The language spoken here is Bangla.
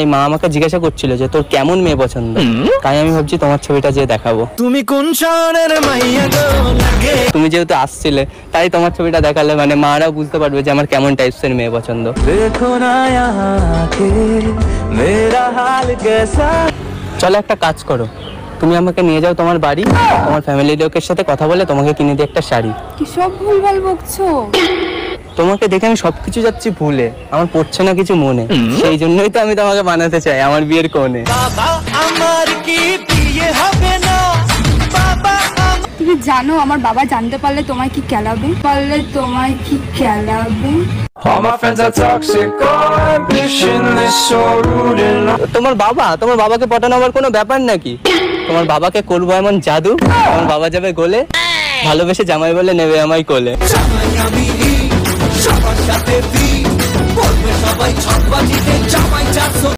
তাই মা আমাকে জিজ্ঞাসা করছিল যে তোর কেমন মেয়ে পছন্দ, তাই আমি ভাবছি তোমার ছবিটা যে দেখাবো। তুমি কোন শহরের মাইয়া গো লাগে, তুমি যেহেতু আসছিলে তাই তোমার ছবিটা দেখালে মানে মারাও বুঝতে পারবে যে আমার কেমন টাইপসের মেয়ে পছন্দ। দেখো না আকে মেরা হাল কেসা। চলো একটা কাজ করো, তুমি আমাকে নিয়ে যাও তোমার বাড়ি, তোমার ফ্যামিলি লোকের সাথে কথা বলে তোমাকে কিনে দিই একটা শাড়ি। কি সব ভুলভাল বকছো? তোমাকে দেখে আমি সবকিছু যাচ্ছি ভুলে, আমার পড়ছে না কিছু মনে, সেই জন্যই তো আমি তোমাকে বানাতে চাই আমার বিয়ের কোণে। বাবা আমার কি বিয়ে হবে না, বাবা তুমি জানো আমার বাবা জানতে পারলে তোমায় কি কেলাবে, All my friends are toxic, all ambitionless, so rude and তোমার বাবাকে পটানো আমার কোনো ব্যাপার নাকি? তোমার বাবাকে করবো এমন জাদু, আমার বাবা যাবে গোলে, ভালোবেসে জামাই বলে নেবে আমায় কোলে। সবার সাথে